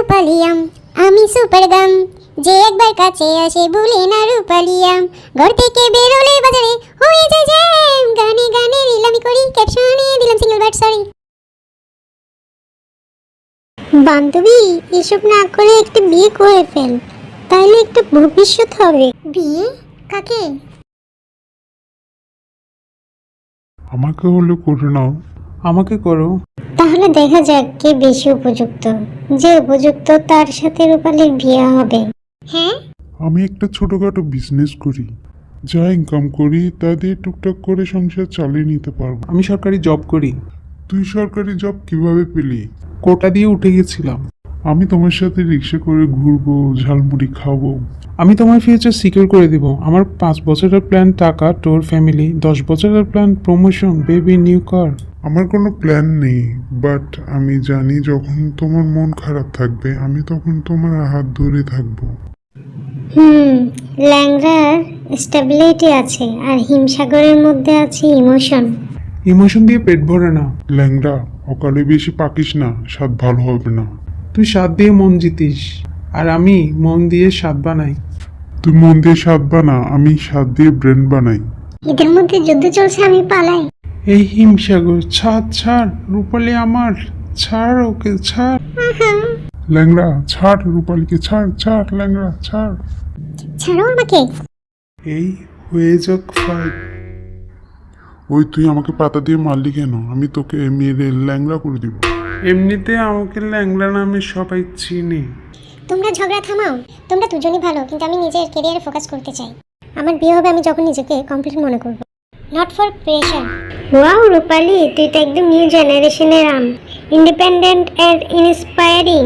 রূপালিয়াম, আমি সুপার দাম, যে একবার কাছে আসে ভুলে না রূপালিয়াম। ঘর থেকে বেরোলে বাজারে হয়ে যায় জ্যাম, গানে গানে রিলামি করি, ক্যাপশনে দিলাম সিঙ্গেল বাট সরি। বান্ধবী, এসব না করে একটা বিয়ে করে ফেল, তাইলে একটা ভবিষ্যৎ হবে। বিয়ে? কাকে? আমাকে হলে করে নাও। আমাকে করো। তাহলে দেখা যাক কে বেশি উপযুক্ত। যে উপযুক্ত তার সাথে রূপালীর বিয়ে হবে। হ্যাঁ, আমি একটা ছোটখাটো বিজনেস করি, যা ইনকাম করি তা দিয়ে টুকটাক করে সংসার চালিয়ে নিতে পারবো। আমি সরকারি জব করি। তুই সরকারি জব কিভাবে পেলি? কোটা দিয়ে উঠে গেছিলাম। আমি তোমার সাথে রিক্সা করে ঘুরবো, ঝালমুড়ি খাবো। আমি তোমার ফিউচার সিকিউর করে দিব। আমার 5 বছরের প্ল্যান টাকা, তোর ফ্যামিলি। 10 বছরের plan promotion, baby, new car. আমার কোনো প্ল্যান নেই, বাট আমি জানি যখন তোমার মন খারাপ থাকবে আমি তখন তোমার হাত ধরে থাকবো। ল্যাংড়ার স্টেবিলিটি আছে আর হিমসাগরের মধ্যে আছে ইমোশন। ইমোশন দিয়ে পেট ভরে না। ল্যাংড়া, অকালে বেশি পাকিস না, স্বাদ ভালো হবে না। তুই স্বাদ দিয়ে মন জিতিস, আর আমি মন দিয়ে স্বাদ বানাই। তুই মন দিয়ে স্বাদ বানা, আমি স্বাদ দিয়ে ব্রেন বানাই। এদের মধ্যে যুদ্ধ চলছে, আমি পালাই। এই হিমসাগর, ছাড় ছাড়, রূপালী আমার, ছাড় ওকে, ছাড়। ল্যাংড়া ছাড়, রূপালীকে ছাড়, ছাড় ল্যাংড়া ছাড়। ছাড়ো আমাকে। এই হয়ে যাক ফাইট। ওই তুই আমাকে পাতা দিয়ে মারলি কেন? আমি তোকে মেরে ল্যাংড়া করে দিব। এমনিতে আমাকে ল্যাংড়া নামে সবাই চিনে। তোমরা ঝগড়া থামাও, তোমরা দুজনই ভালো, কিন্তু আমি নিজের ক্যারিয়ারে ফোকাস করতে চাই। আমার বিয়ে হবে আমি যখন নিজেকে কমপ্লিট মনে করব, নট ফর প্রেশার। ওয়াও রূপালী, তুই তো একদম নিউ জেনারেশনের ইন্ডিপেন্ডেন্ট এন্ড ইন্সপায়ারিং।